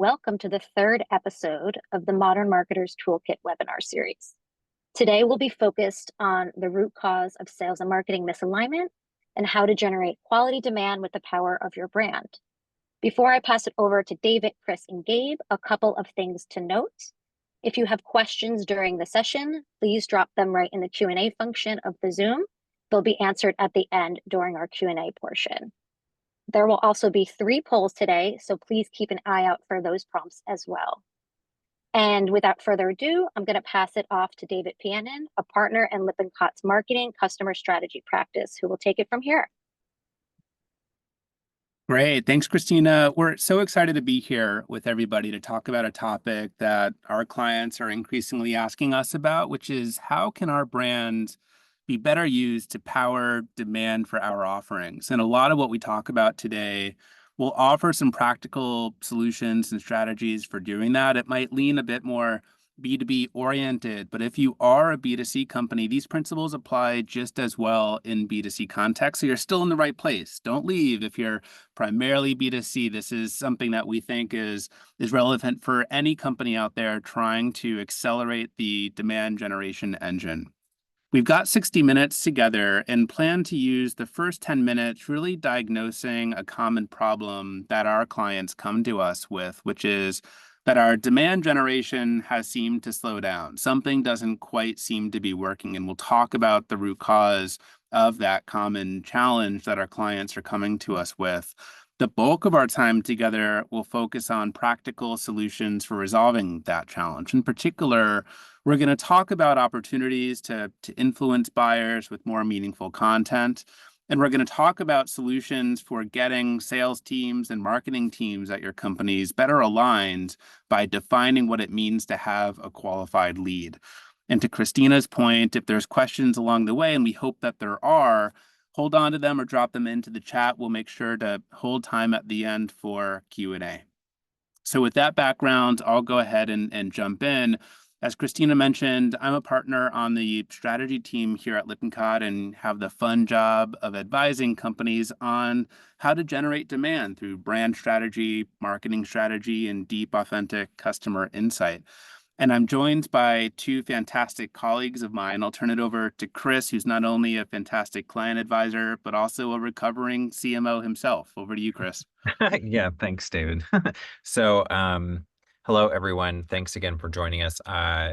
Welcome to the third episode of the Modern Marketers Toolkit webinar series. Today, we'll be focused on the root cause of sales and marketing misalignment and how to generate quality demand with the power of your brand. Before I pass it over to David, Chris, and Gabe, a couple of things to note. If you have questions during the session, please drop them right in the Q&A function of the Zoom. They'll be answered at the end during our Q&A portion. There will also be 3 polls today, so please keep an eye out for those prompts as well. And without further ado, I'm going to pass it off to David Pianin, a partner in Lippincott's marketing customer strategy practice, who will take it from here. Great. Thanks, Christina. We're so excited to be here with everybody to talk about a topic that our clients are increasingly asking us about, which is how can our brand be better used to power demand for our offerings? And a lot of what we talk about today will offer some practical solutions and strategies for doing that. It might lean a bit more B2B oriented, but if you are a B2C company, these principles apply just as well in B2C context. So you're still in the right place. Don't leave if you're primarily B2C. This is something that we think is relevant for any company out there trying to accelerate the demand generation engine. We've got 60 minutes together and plan to use the first 10 minutes really diagnosing a common problem that our clients come to us with, which is that our demand generation has seemed to slow down. Something doesn't quite seem to be working, and we'll talk about the root cause of that common challenge that our clients are coming to us with. The bulk of our time together will focus on practical solutions for resolving that challenge. In particular, we're going to talk about opportunities to influence buyers with more meaningful content. And we're going to talk about solutions for getting sales teams and marketing teams at your companies better aligned by defining what it means to have a qualified lead. And to Christina's point, if there's questions along the way, and we hope that there are, hold on to them or drop them into the chat. We'll make sure to hold time at the end for Q&A. So with that background, I'll go ahead and jump in. As Christina mentioned, I'm a partner on the strategy team here at Lippincott and have the fun job of advising companies on how to generate demand through brand strategy, marketing strategy, and deep, authentic customer insight. And I'm joined by 2 fantastic colleagues of mine. I'll turn it over to Chris, who's not only a fantastic client advisor, but also a recovering CMO himself. Over to you, Chris. Yeah, thanks, David. So, hello, everyone. Thanks again for joining us.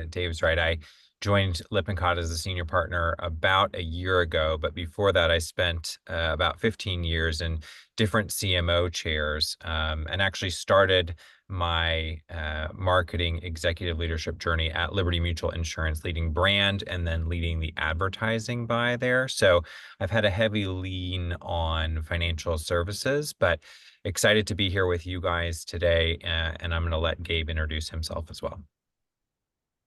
Dave's right. I joined Lippincott as a senior partner about a year ago, but before that, I spent about 15 years in different CMO chairs and actually started my marketing executive leadership journey at Liberty Mutual Insurance, leading brand and then leading the advertising buy there. So I've had a heavy lean on financial services, but excited to be here with you guys today. And I'm going to let Gabe introduce himself as well.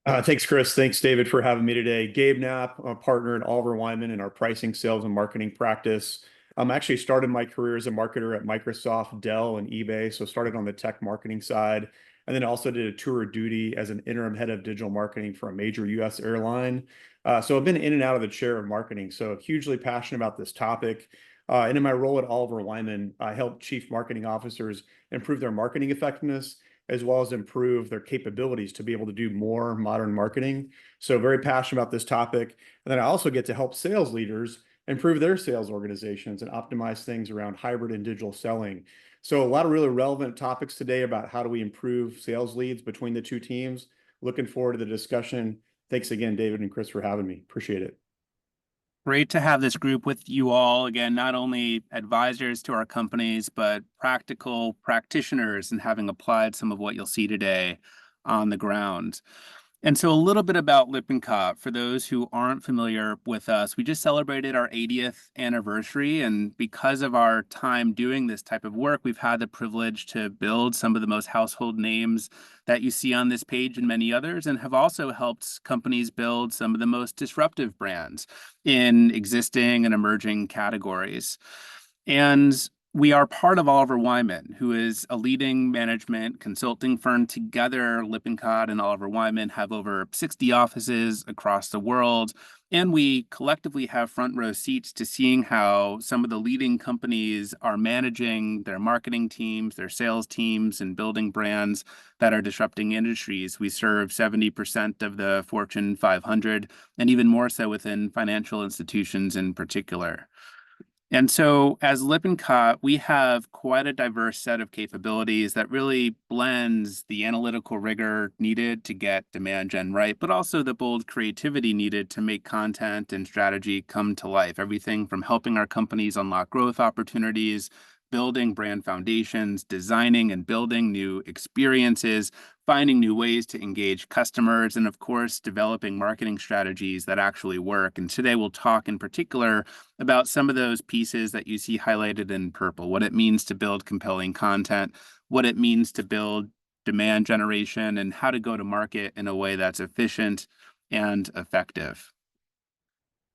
Thanks, Chris. Thanks, David, for having me today. Gabe Knapp, a partner at Oliver Wyman in our pricing, sales, and marketing practice. Actually started my career as a marketer at Microsoft, Dell, and eBay. So started on the tech marketing side, and then also did a tour of duty as an interim head of digital marketing for a major US airline. So I've been in and out of the chair of marketing, so hugely passionate about this topic. And in my role at Oliver Wyman, I help chief marketing officers improve their marketing effectiveness, as well as improve their capabilities to be able to do more modern marketing. So very passionate about this topic. And then I also get to help sales leaders improve their sales organizations and optimize things around hybrid and digital selling. So a lot of really relevant topics today about how do we improve sales leads between the 2 teams. Looking forward to the discussion. Thanks again, David and Chris, for having me. Appreciate it. Great to have this group with you all. Again, not only advisors to our companies, but practical practitioners and having applied some of what you'll see today on the ground. And so a little bit about Lippincott. For those who aren't familiar with us, we just celebrated our 80th anniversary. And because of our time doing this type of work, we've had the privilege to build some of the most household names that you see on this page and many others, and have also helped companies build some of the most disruptive brands in existing and emerging categories. And We are part of Oliver Wyman, who is a leading management consulting firm. Together, Lippincott and Oliver Wyman have over 60 offices across the world, and we collectively have front row seats to seeing how some of the leading companies are managing their marketing teams, their sales teams, and building brands that are disrupting industries. We serve 70% of the Fortune 500, and even more so within financial institutions in particular. And so as Lippincott, we have quite a diverse set of capabilities that really blends the analytical rigor needed to get demand gen right, but also the bold creativity needed to make content and strategy come to life. Everything from helping our companies unlock growth opportunities, building brand foundations, designing and building new experiences, finding new ways to engage customers, and of course, developing marketing strategies that actually work. And today we'll talk in particular about some of those pieces that you see highlighted in purple, what it means to build compelling content, what it means to build demand generation, and how to go to market in a way that's efficient and effective.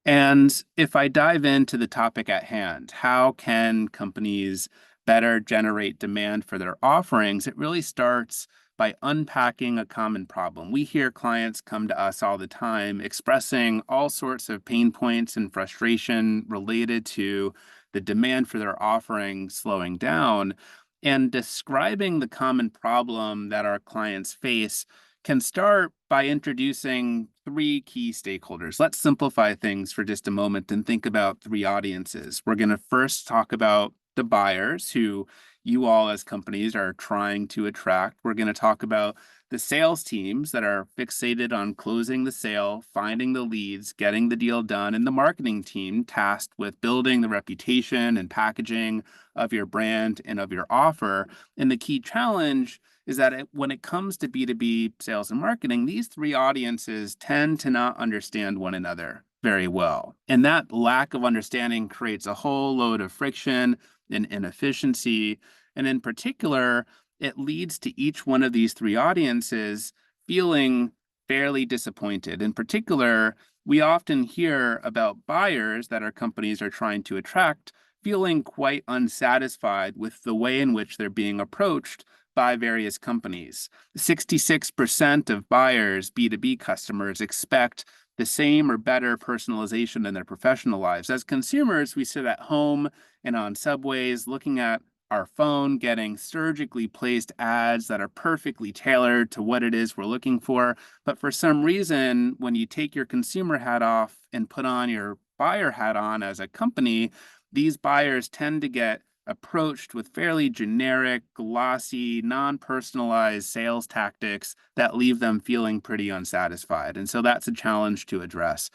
And if I dive into the topic at hand, how can companies better generate demand for their offerings? It really starts by unpacking a common problem. We hear clients come to us all the time expressing all sorts of pain points and frustration related to the demand for their offerings slowing down. And describing the common problem that our clients face can start by introducing three key stakeholders. Let's simplify things for just a moment and think about three audiences. We're going to first talk about the buyers who you all as companies are trying to attract. We're going to talk about the sales teams that are fixated on closing the sale, finding the leads, getting the deal done, and the marketing team tasked with building the reputation and packaging of your brand and of your offer. And the key challenge is that when it comes to B2B sales and marketing, these three audiences tend to not understand one another very well. And that lack of understanding creates a whole load of friction and inefficiency. And in particular, it leads to each one of these three audiences feeling fairly disappointed. In particular, we often hear about buyers that our companies are trying to attract feeling quite unsatisfied with the way in which they're being approached by various companies. 66% of buyers, B2B customers, expect the same or better personalization in their professional lives. As consumers, we sit at home and on subways looking at our phone, getting surgically placed ads that are perfectly tailored to what it is we're looking for. But for some reason, when you take your consumer hat off and put on your buyer hat on as a company, these buyers tend to get approached with fairly generic, glossy, non-personalized sales tactics that leave them feeling pretty unsatisfied. And so that's a challenge to address.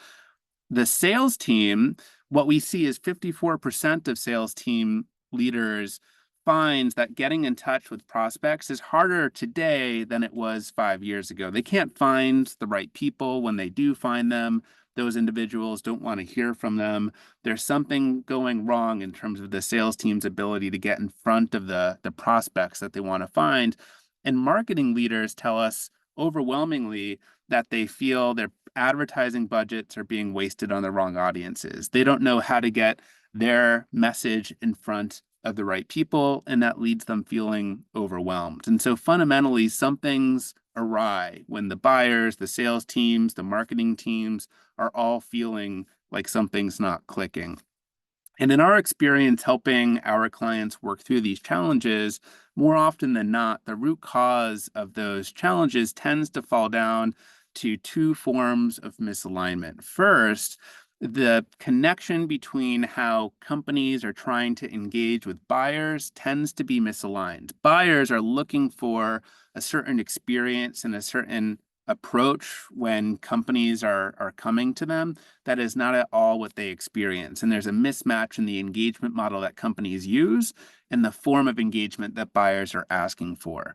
The sales team, what we see is 54% of sales team leaders finds that getting in touch with prospects is harder today than it was 5 years ago. They can't find the right people. When they do find them, those individuals don't want to hear from them. There's something going wrong in terms of the sales team's ability to get in front of the prospects that they want to find. And marketing leaders tell us overwhelmingly that they feel their advertising budgets are being wasted on the wrong audiences. They don't know how to get their message in front of the right people, and that leads them feeling overwhelmed. And so fundamentally, something's awry when the buyers, the sales teams, the marketing teams are all feeling like something's not clicking. And in our experience helping our clients work through these challenges, more often than not, the root cause of those challenges tends to fall down to two forms of misalignment. First, the connection between how companies are trying to engage with buyers tends to be misaligned. Buyers are looking for a certain experience and a certain approach when companies are coming to them that is not at all what they experience. And there's a mismatch in the engagement model that companies use and the form of engagement that buyers are asking for.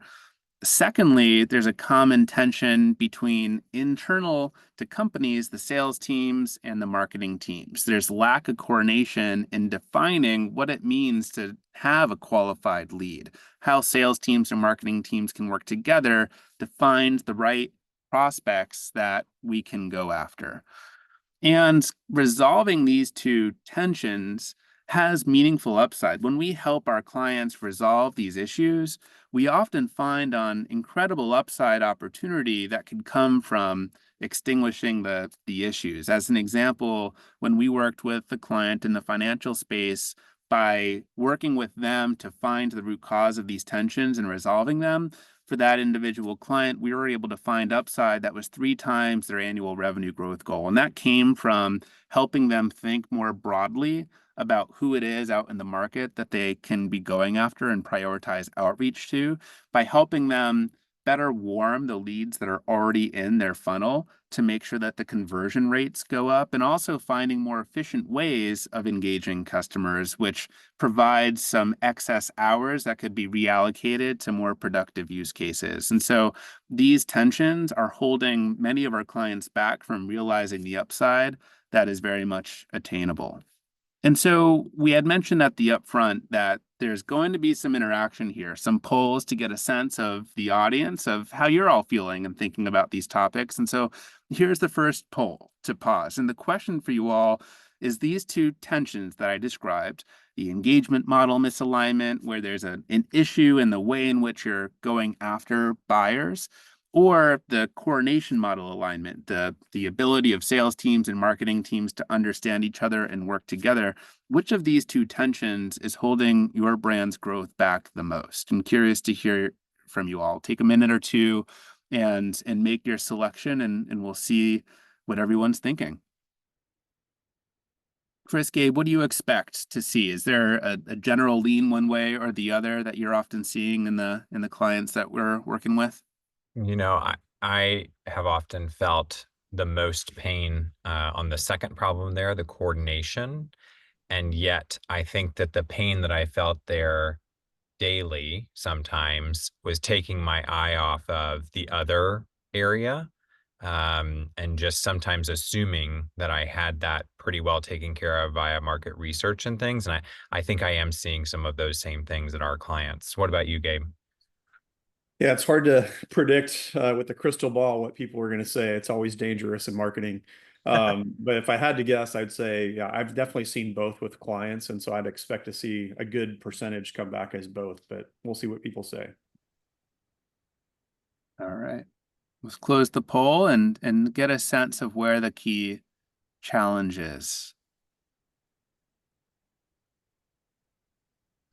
Secondly, there's a common tension between internal to companies, the sales teams and the marketing teams. There's lack of coordination in defining what it means to have a qualified lead, how sales teams and marketing teams can work together to find the right prospects that we can go after. And resolving these two tensions has meaningful upside. When we help our clients resolve these issues, we often find an incredible upside opportunity that could come from extinguishing the issues. As an example, when we worked with the client in the financial space, by working with them to find the root cause of these tensions and resolving them, for that individual client, we were able to find upside that was 3 times their annual revenue growth goal. And that came from helping them think more broadly about who it is out in the market that they can be going after and prioritize outreach to, by helping them better warm the leads that are already in their funnel to make sure that the conversion rates go up, and also finding more efficient ways of engaging customers, which provides some excess hours that could be reallocated to more productive use cases. And so these tensions are holding many of our clients back from realizing the upside that is very much attainable. And so we had mentioned at the upfront that there's going to be some interaction here, some polls to get a sense of the audience, of how you're all feeling and thinking about these topics. And so here's the first poll to pause. And the question for you all is these two tensions that I described, the engagement model misalignment, where there's an issue in the way in which you're going after buyers, or the coordination model alignment, the ability of sales teams and marketing teams to understand each other and work together. Which of these two tensions is holding your brand's growth back the most? I'm curious to hear from you all. Take a minute or two and make your selection, and we'll see what everyone's thinking. Chris, Gabe, what do you expect to see? Is there a general lean one way or the other that you're often seeing in the clients that we're working with? You know, I have often felt the most pain on the second problem there, the coordination. And yet I think that the pain that I felt there daily sometimes was taking my eye off of the other area, and just sometimes assuming that I had that pretty well taken care of via market research and things. And I think I am seeing some of those same things in our clients. What about you, Gabe? Yeah, it's hard to predict with the crystal ball what people are going to say. It's always dangerous in marketing. But if I had to guess, I'd say, yeah, I've definitely seen both with clients. And so I'd expect to see a good percentage come back as both, but we'll see what people say. All right. Let's close the poll and get a sense of where the key challenge is.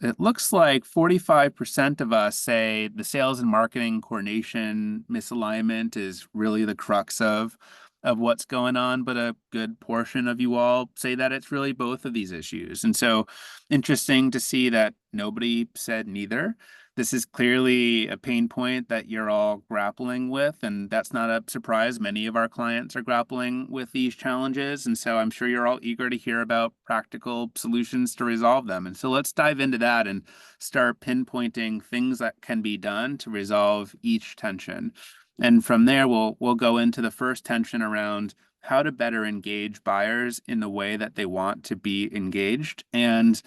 It looks like 45% of us say the sales and marketing coordination misalignment is really the crux of what's going on, but a good portion of you all say that it's really both of these issues. And so interesting to see that nobody said neither. This is clearly a pain point that you're all grappling with, and that's not a surprise. Many of our clients are grappling with these challenges, and so I'm sure you're all eager to hear about practical solutions to resolve them. And so let's dive into that and start pinpointing things that can be done to resolve each tension. And from there, we'll go into the first tension around how to better engage buyers in the way that they want to be engaged. And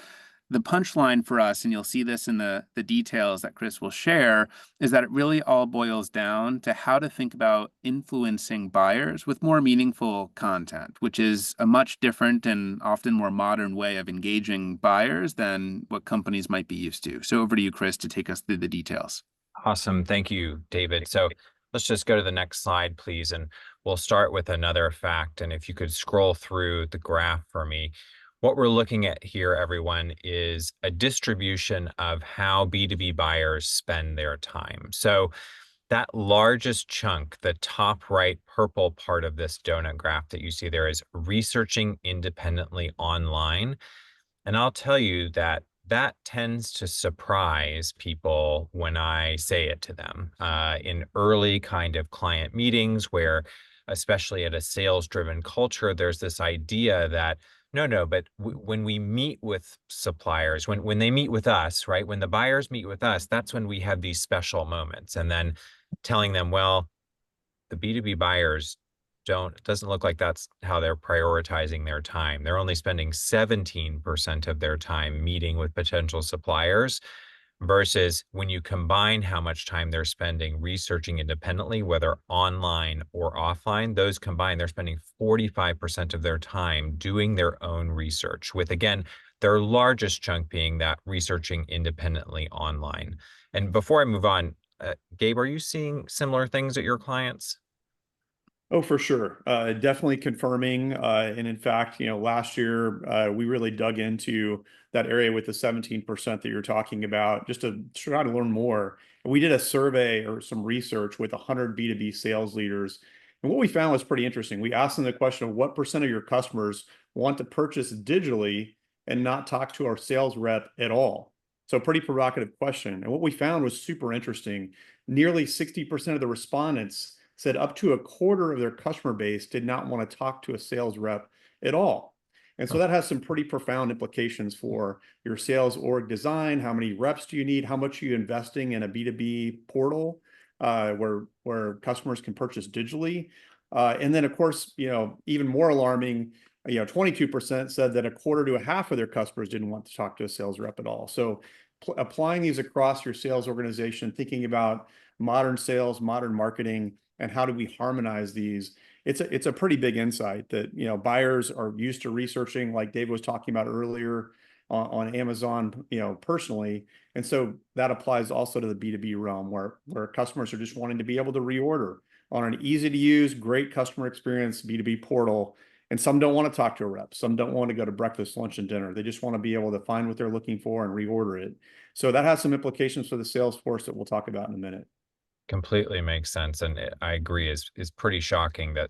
the punchline for us, and you'll see this in the details that Chris will share, is that it really all boils down to how to think about influencing buyers with more meaningful content, which is a much different and often more modern way of engaging buyers than what companies might be used to. So over to you, Chris, to take us through the details. Awesome. Thank you, David. So let's just go to the next slide, please. And we'll start with another fact. And if you could scroll through the graph for me. What we're looking at here, everyone, is a distribution of how B2B buyers spend their time. So that largest chunk, the top right purple part of this donut graph that you see there, is researching independently online. And I'll tell you that that tends to surprise people when I say it to them in early kind of client meetings where, especially at a sales-driven culture, there's this idea that no, but when we meet with suppliers, when they meet with us, right, when the buyers meet with us, that's when we have these special moments. And then telling them, well, the B2B buyers it doesn't look like that's how they're prioritizing their time. They're only spending 17% of their time meeting with potential suppliers, versus when you combine how much time they're spending researching independently, whether online or offline, those combined, they're spending 45% of their time doing their own research with, again, their largest chunk being that researching independently online. And before I move on, Gabe, are you seeing similar things at your clients? Oh, for sure. Definitely confirming. And in fact, last year, we really dug into that area with the 17% that you're talking about, just to try to learn more. And we did a survey or some research with 100 B2B sales leaders. And what we found was pretty interesting. We asked them the question of what percent of your customers want to purchase digitally and not talk to our sales rep at all. So pretty provocative question. And what we found was super interesting. Nearly 60% of the respondents said up to a quarter of their customer base did not want to talk to a sales rep at all. And so that has some pretty profound implications for your sales org design. How many reps do you need? How much are you investing in a B2B portal where customers can purchase digitally? And then, of course, even more alarming, 22% said that a quarter to a half of their customers didn't want to talk to a sales rep at all. So applying these across your sales organization, thinking about modern sales, modern marketing, and how do we harmonize these? It's a pretty big insight that buyers are used to researching, like Dave was talking about earlier, on Amazon, personally, and so that applies also to the B2B realm, where customers are just wanting to be able to reorder on an easy to use, great customer experience B2B portal. And some don't want to talk to a rep. Some don't want to go to breakfast, lunch, and dinner. They just want to be able to find what they're looking for and reorder it. So that has some implications for the sales force that we'll talk about in a minute. Completely makes sense, and I agree. Is pretty shocking that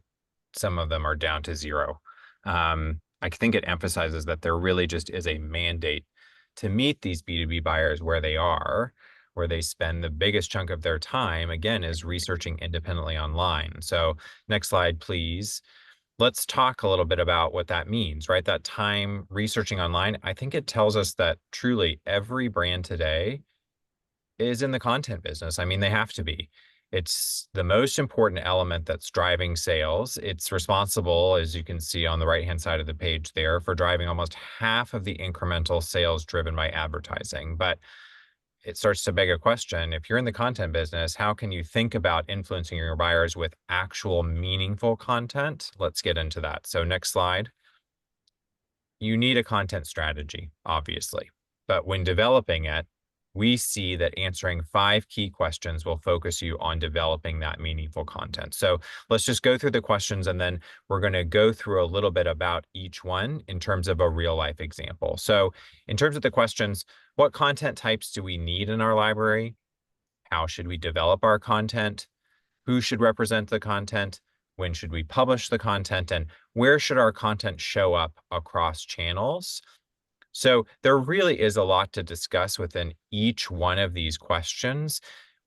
some of them are down to zero. I think it emphasizes that there really just is a mandate to meet these B2B buyers where they are, where they spend the biggest chunk of their time, again, is researching independently online. So next slide, please. Let's talk a little bit about what that means, right? That time researching online. I think it tells us that truly every brand today is in the content business. I mean, they have to be. It's the most important element that's driving sales. It's responsible, as you can see on the right-hand side of the page there, for driving almost half of the incremental sales driven by advertising. But it starts to beg a question. If you're in the content business, how can you think about influencing your buyers with actual meaningful content? Let's get into that. So next slide. You need a content strategy, obviously. But when developing it, we see that answering 5 key questions will focus you on developing that meaningful content. So let's just go through the questions, and then we're going to go through a little bit about each one in terms of a real life example. So in terms of the questions, what content types do we need in our library? How should we develop our content? Who should represent the content? When should we publish the content? And where should our content show up across channels? So there really is a lot to discuss within each one of these questions.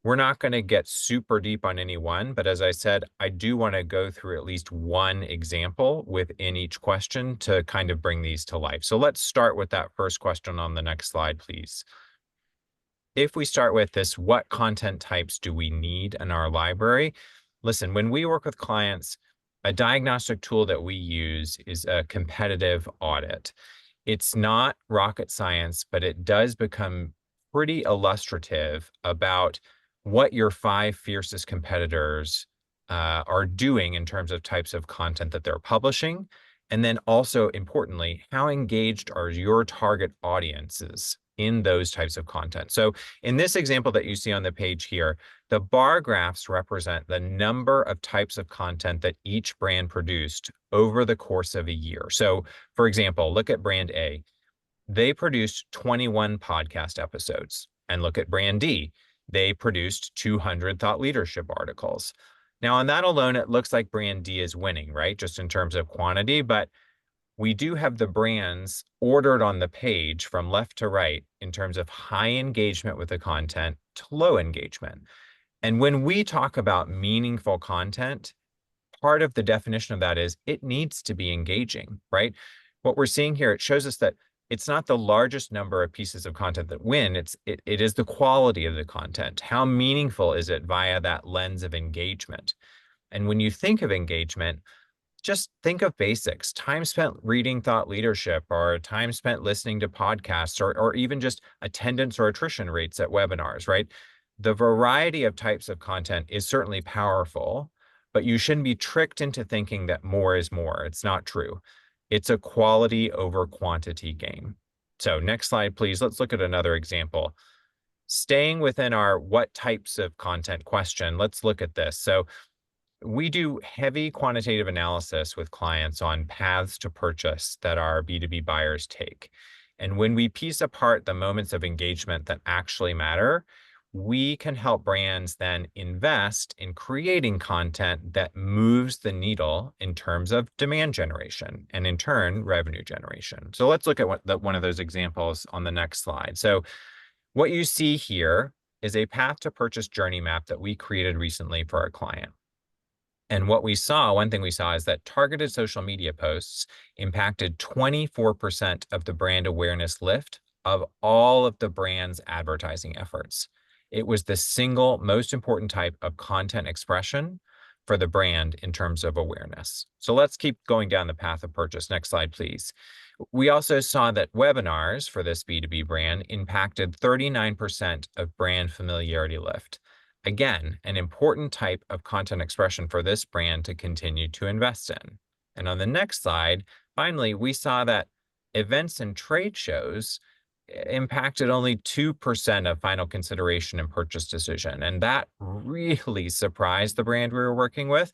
We're not going to get super deep on any one, but as I said, I do want to go through at least one example within each question to kind of bring these to life. So let's start with that first question on the next slide, please. If we start with this, what content types do we need in our library? Listen, when we work with clients, a diagnostic tool that we use is a competitive audit. It's not rocket science, but it does become pretty illustrative about what your 5 fiercest competitors are doing in terms of types of content that they're publishing. And then also, importantly, how engaged are your target audiences in those types of content. So in this example that you see on the page here, the bar graphs represent the number of types of content that each brand produced over the course of a year. So for example, look at brand A. They produced 21 podcast episodes. And look at brand D. They produced 200 thought leadership articles. Now on that alone, it looks like brand D is winning, right? Just in terms of quantity, but we do have the brands ordered on the page from left to right in terms of high engagement with the content to low engagement. And when we talk about meaningful content, part of the definition of that is it needs to be engaging, right? What we're seeing here, it shows us that it's not the largest number of pieces of content that win, it is the quality of the content. How meaningful is it via that lens of engagement? And when you think of engagement, just think of basics. Time spent reading thought leadership, or time spent listening to podcasts, or even just attendance or attrition rates at webinars, right? The variety of types of content is certainly powerful, but you shouldn't be tricked into thinking that more is more. It's not true. It's a quality over quantity game. So next slide, please. Let's look at another example. Staying within our what types of content question, let's look at this. So we do heavy quantitative analysis with clients on paths to purchase that our B2B buyers take. And when we piece apart the moments of engagement that actually matter, we can help brands then invest in creating content that moves the needle in terms of demand generation and in turn, revenue generation. So let's look at one of those examples on the next slide. So what you see here is a path to purchase journey map that we created recently for our client. And what we saw, one thing we saw is that targeted social media posts impacted 24% of the brand awareness lift of all of the brand's advertising efforts. It was the single most important type of content expression for the brand in terms of awareness. So let's keep going down the path of purchase. Next slide, please. We also saw that webinars for this B2B brand impacted 39% of brand familiarity lift. Again, an important type of content expression for this brand to continue to invest in. And on the next slide, finally, we saw that events and trade shows impacted only 2% of final consideration and purchase decision. And that really surprised the brand we were working with.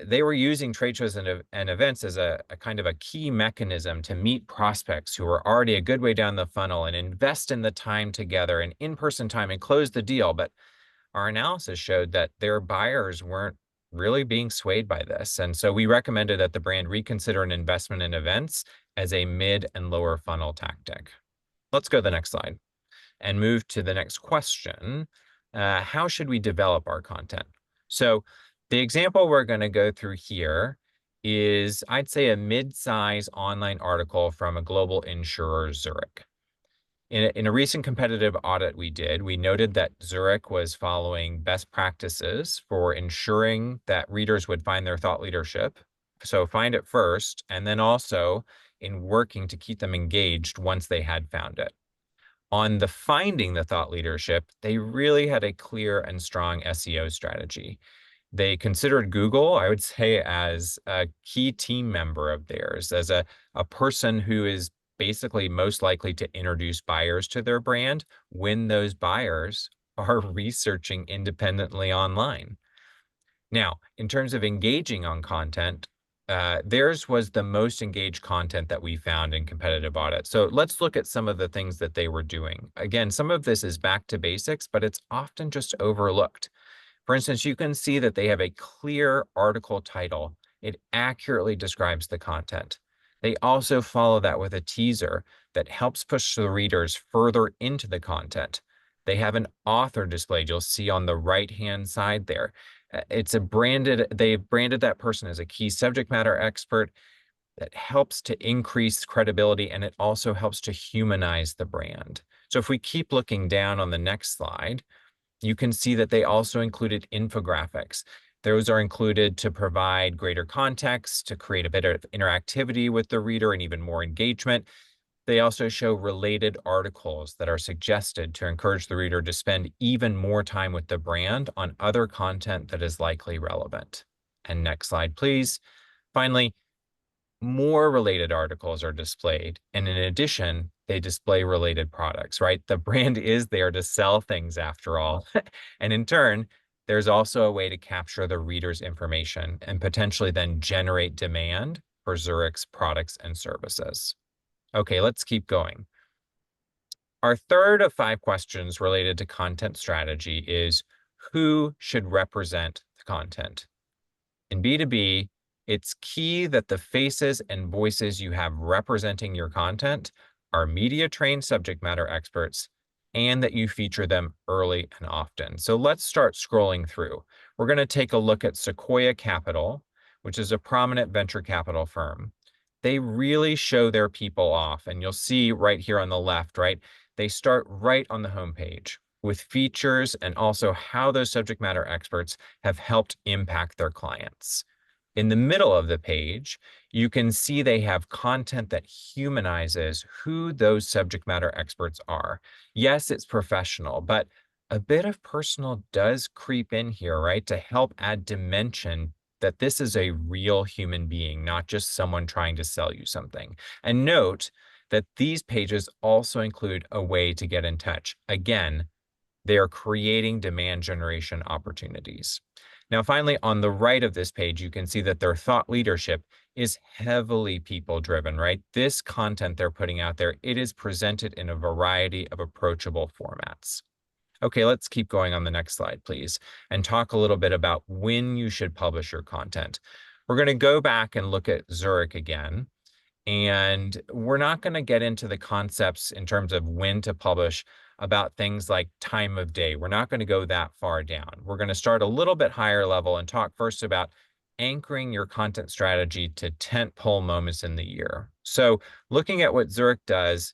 They were using trade shows and events as a kind of a key mechanism to meet prospects who were already a good way down the funnel and invest in the time together and in-person time and close the deal. But our analysis showed that their buyers weren't really being swayed by this. And so we recommended that the brand reconsider an investment in events as a mid and lower funnel tactic. Let's go to the next slide and move to the next question. How should we develop our content? So the example we're going to go through here is, I'd say, a mid-size online article from a global insurer, Zurich. In a recent competitive audit we did, we noted that Zurich was following best practices for ensuring that readers would find their thought leadership. So find it first, and then also in working to keep them engaged once they had found it. On the finding the thought leadership, they really had a clear and strong SEO strategy. They considered Google, I would say, as a key team member of theirs, as a person who is basically most likely to introduce buyers to their brand when those buyers are researching independently online. Now, in terms of engaging on content, theirs was the most engaged content that we found in competitive audit. So let's look at some of the things that they were doing. Again, some of this is back to basics, but it's often just overlooked. For instance, you can see that they have a clear article title. It accurately describes the content. They also follow that with a teaser that helps push the readers further into the content. They have an author displayed. You'll see on the right-hand side there. They've branded that person as a key subject matter expert that helps to increase credibility, and it also helps to humanize the brand. So if we keep looking down on the next slide, you can see that they also included infographics. Those are included to provide greater context, to create a bit of interactivity with the reader and even more engagement. They also show related articles that are suggested to encourage the reader to spend even more time with the brand on other content that is likely relevant. And next slide, please. Finally, more related articles are displayed. And in addition, they display related products, right? The brand is there to sell things after all. And in turn, there's also a way to capture the reader's information and potentially then generate demand for Zurich's products and services. Okay, let's keep going. Our third of 5 questions related to content strategy is who should represent the content? In B2B, it's key that the faces and voices you have representing your content are media-trained subject matter experts and that you feature them early and often. So let's start scrolling through. We're going to take a look at Sequoia Capital, which is a prominent venture capital firm. They really show their people off, and you'll see right here on the left, right? They start right on the homepage with features and also how those subject matter experts have helped impact their clients. In the middle of the page, you can see they have content that humanizes who those subject matter experts are. Yes, it's professional, but a bit of personal does creep in here, right? To help add dimension that this is a real human being, not just someone trying to sell you something. And note that these pages also include a way to get in touch. Again, they are creating demand generation opportunities. Now, finally, on the right of this page, you can see that their thought leadership is heavily people-driven, right? This content they're putting out there, it is presented in a variety of approachable formats. Okay, let's keep going on the next slide, please, and talk a little bit about when you should publish your content. We're going to go back and look at Zurich again, and we're not going to get into the concepts in terms of when to publish about things like time of day. We're not going to go that far down. We're going to start a little bit higher level and talk first about anchoring your content strategy to tentpole moments in the year. So looking at what Zurich does,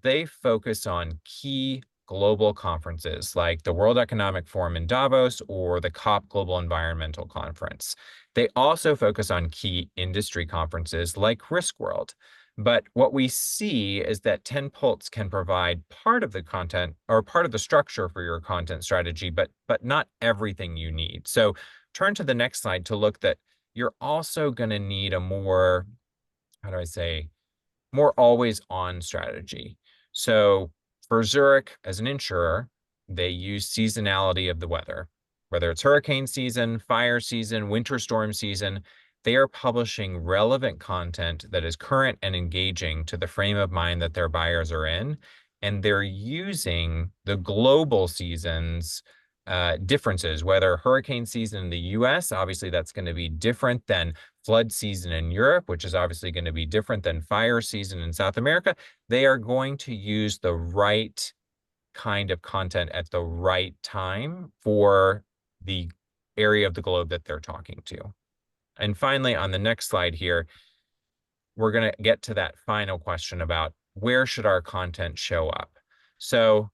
they focus on key global conferences like the World Economic Forum in Davos or the COP Global Environmental Conference. They also focus on key industry conferences like Riskworld. But what we see is that 10 Pults can provide part of the content or part of the structure for your content strategy, but not everything you need. So turn to the next slide to look that you're also going to need a more, how do I say, more always on strategy. So for Zurich as an insurer, they use seasonality of the weather, whether it's hurricane season, fire season, winter storm season. They are publishing relevant content that is current and engaging to the frame of mind that their buyers are in. And they're using the global seasons differences, whether hurricane season in the US, obviously that's going to be different than flood season in Europe, which is obviously going to be different than fire season in South America. They are going to use the right kind of content at the right time for the area of the globe that they're talking to. And finally, on the next slide here, we're going to get to that final question about where should our content show up? So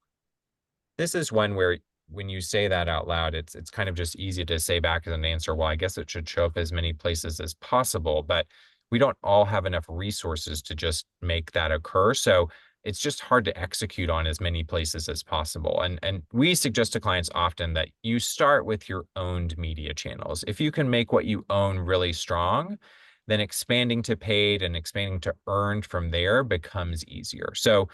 this is one where when you say that out loud, it's kind of just easy to say back as an answer, well, I guess it should show up as many places as possible, but we don't all have enough resources to just make that occur. So it's just hard to execute on as many places as possible. And we suggest to clients often that you start with your owned media channels. If you can make what you own really strong, then expanding to paid and expanding to earned from there becomes easier. So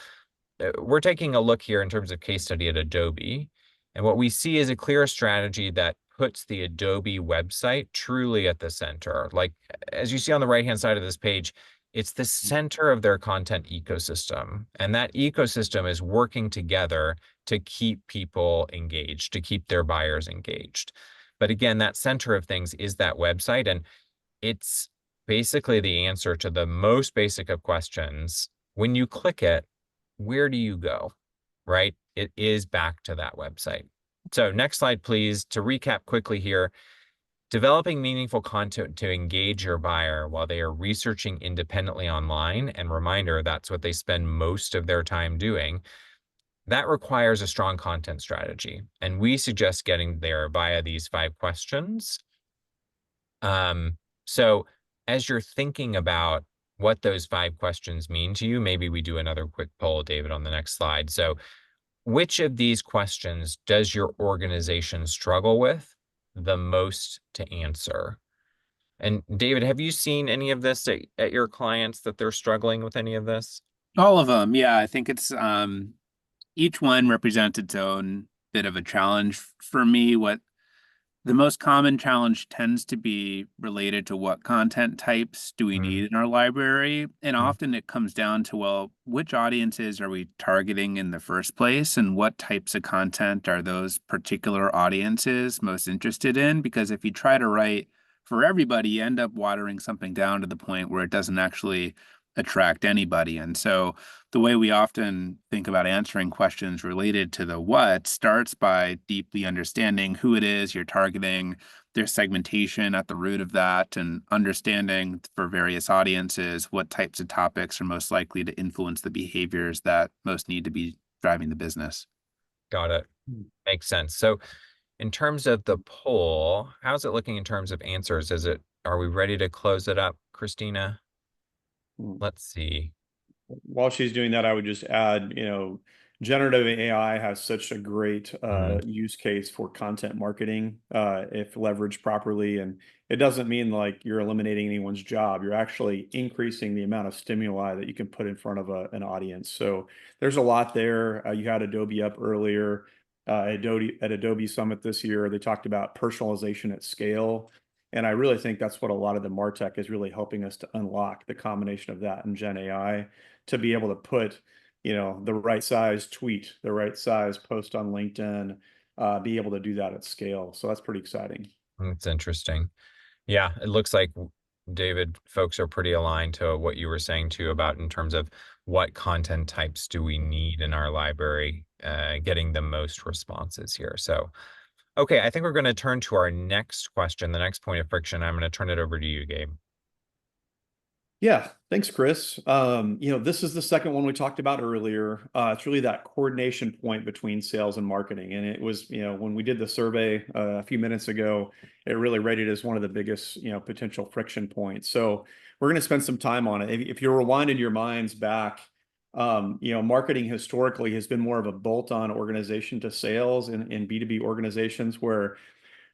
we're taking a look here in terms of case study at Adobe. And what we see is a clear strategy that puts the Adobe website truly at the center. Like, as you see on the right-hand side of this page, it's the center of their content ecosystem. And that ecosystem is working together to keep people engaged, to keep their buyers engaged. But again, that center of things is that website. And it's basically the answer to the most basic of questions. When you click it, where do you go, right? It is back to that website. So next slide, please. To recap quickly here, developing meaningful content to engage your buyer while they are researching independently online, and reminder, that's what they spend most of their time doing, that requires a strong content strategy. And we suggest getting there via these 5 questions. So as you're thinking about what those 5 questions mean to you, maybe we do another quick poll, David, on the next slide. So which of these questions does your organization struggle with the most to answer? And David, have you seen any of this at your clients that they're struggling with any of this? All of them. Yeah, I think it's each one represents its own bit of a challenge. For me, what the most common challenge tends to be related to what content types do we need in our library. And often it comes down to, well, which audiences are we targeting in the first place? And what types of content are those particular audiences most interested in? Because if you try to write for everybody, you end up watering something down to the point where it doesn't actually attract anybody. And so the way we often think about answering questions related to the what starts by deeply understanding who it is you're targeting, their segmentation at the root of that, and understanding for various audiences what types of topics are most likely to influence the behaviors that most need to be driving the business. Got it. Makes sense. So in terms of the poll, how's it looking in terms of answers? Are we ready to close it up, Christina? Let's see. While she's doing that, I would just add, generative AI has such a great use case for content marketing if leveraged properly. And it doesn't mean like you're eliminating anyone's job. You're actually increasing the amount of stimuli that you can put in front of an audience. So there's a lot there. You had Adobe up earlier. At Adobe Summit this year, they talked about personalization at scale. And I really think that's what a lot of the MarTech is really helping us to unlock, the combination of that and Gen AI, to be able to put, the right size tweet, the right size post on LinkedIn, be able to do that at scale. So that's pretty exciting. That's interesting. Yeah, it looks like, David, folks are pretty aligned to what you were saying too about in terms of what content types do we need in our library, getting the most responses here. So, okay, I think we're going to turn to our next question, the next point of friction. I'm going to turn it over to you, Gabe. Yeah, thanks, Chris. This is the second one we talked about earlier. It's really that coordination point between sales and marketing. And it was, when we did the survey a few minutes ago, it really rated as one of the biggest, potential friction points. So we're going to spend some time on it. If you're rewinding your minds back, marketing historically has been more of a bolt-on organization to sales in B2B organizations where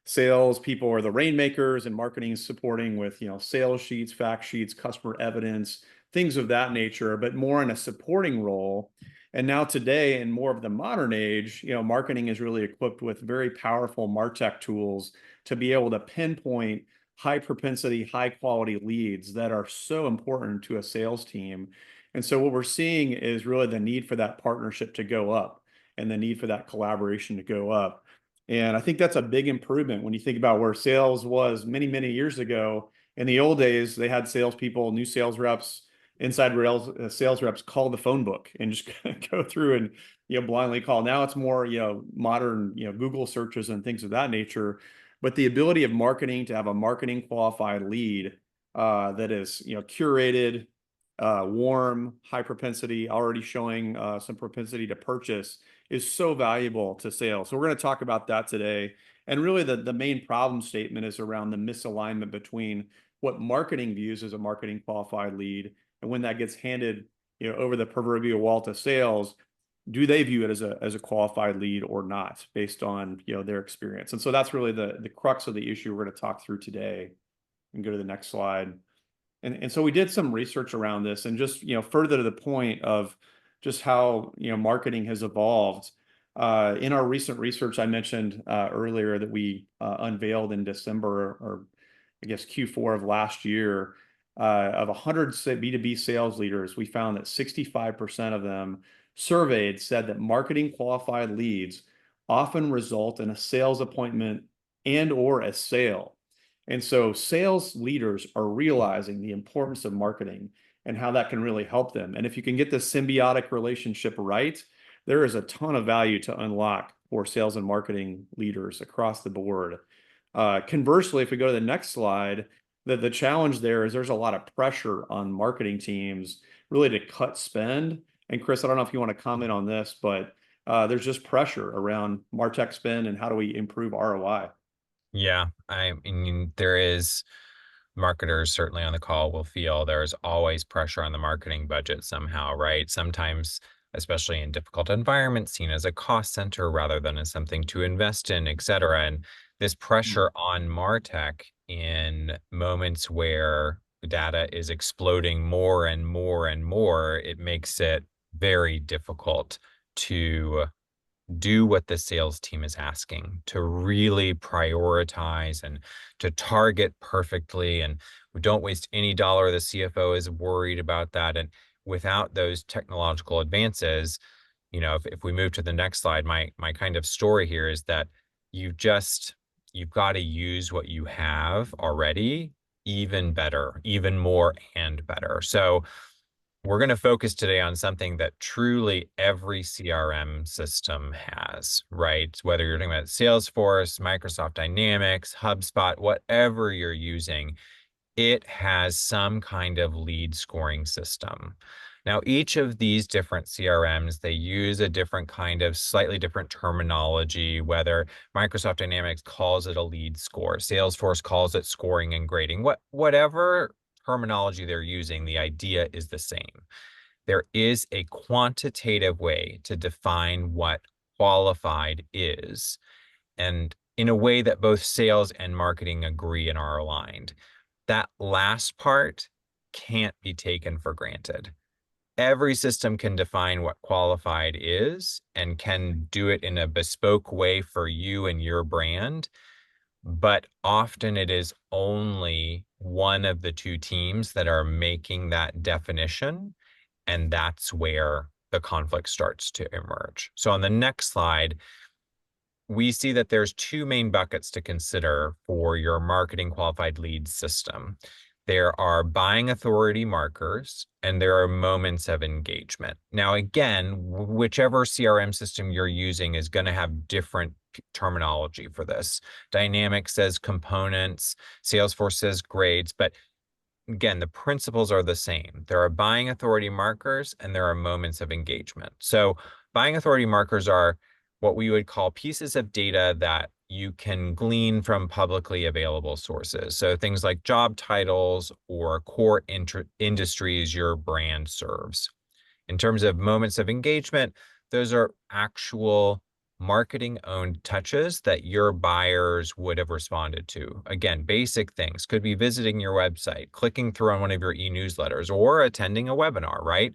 sales people are the rainmakers and marketing is supporting with, sales sheets, fact sheets, customer evidence, things of that nature, but more in a supporting role. And now today, in more of the modern age, marketing is really equipped with very powerful MarTech tools to be able to pinpoint high propensity, high quality leads that are so important to a sales team. And so what we're seeing is really the need for that partnership to go up and the need for that collaboration to go up. And I think that's a big improvement when you think about where sales was many, many years ago. In the old days, they had salespeople, new sales reps, inside rails, sales reps call the phone book and just go through and blindly call. Now it's more modern Google searches and things of that nature. But the ability of marketing to have a marketing qualified lead that is curated, warm, high propensity, already showing some propensity to purchase is so valuable to sales. So we're going to talk about that today. And really the main problem statement is around the misalignment between what marketing views as a marketing qualified lead and when that gets handed over the proverbial wall to sales, do they view it as a qualified lead or not based on their experience? And so that's really the crux of the issue we're going to talk through today. And go to the next slide. And so we did some research around this and just, further to the point of just how, marketing has evolved. In our recent research, I mentioned earlier that we unveiled in December, or I guess Q4 of last year, of 100 B2B sales leaders, we found that 65% of them surveyed said that marketing qualified leads often result in a sales appointment and or a sale. And so sales leaders are realizing the importance of marketing and how that can really help them. And if you can get this symbiotic relationship right, there is a ton of value to unlock for sales and marketing leaders across the board. Conversely, if we go to the next slide, the challenge there is there's a lot of pressure on marketing teams really to cut spend. And Chris, I don't know if you want to comment on this, but there's just pressure around MarTech spend and how do we improve ROI? Yeah, I mean, there is, marketers certainly on the call will feel there's always pressure on the marketing budget somehow, right? Sometimes, especially in difficult environments, seen as a cost center rather than as something to invest in, et cetera. And this pressure on MarTech in moments where data is exploding more and more and more, it makes it very difficult to do what the sales team is asking, to really prioritize and to target perfectly. And we don't waste any dollar. The CFO is worried about that. And without those technological advances, if we move to the next slide, my kind of story here is that you've got to use what you have already even better, even more and better. So we're going to focus today on something that truly every CRM system has, right? Whether you're talking about Salesforce, Microsoft Dynamics, HubSpot, whatever you're using, it has some kind of lead scoring system. Now, each of these different CRMs, they use a different kind of slightly different terminology, whether Microsoft Dynamics calls it a lead score, Salesforce calls it scoring and grading, whatever terminology they're using, the idea is the same. there is a quantitative way to define what qualified is, and in a way that both sales and marketing agree and are aligned. That last part can't be taken for granted. Every system can define what qualified is and can do it in a bespoke way for you and your brand, but often it is only one of the two teams that are making that definition, and that's where the conflict starts to emerge. So on the next slide, we see that there's two main buckets to consider for your marketing qualified lead system. There are buying authority markers and there are moments of engagement. Now, again, whichever CRM system you're using is going to have different terminology for this. Dynamics says components, Salesforce says grades, but again, the principles are the same. There are buying authority markers and there are moments of engagement. So buying authority markers are what we would call pieces of data that you can glean from publicly available sources. So things like job titles or core industries your brand serves. In terms of moments of engagement, those are actual marketing-owned touches that your buyers would have responded to. Again, basic things. Could be visiting your website, clicking through on one of your e-newsletters, or attending a webinar, right?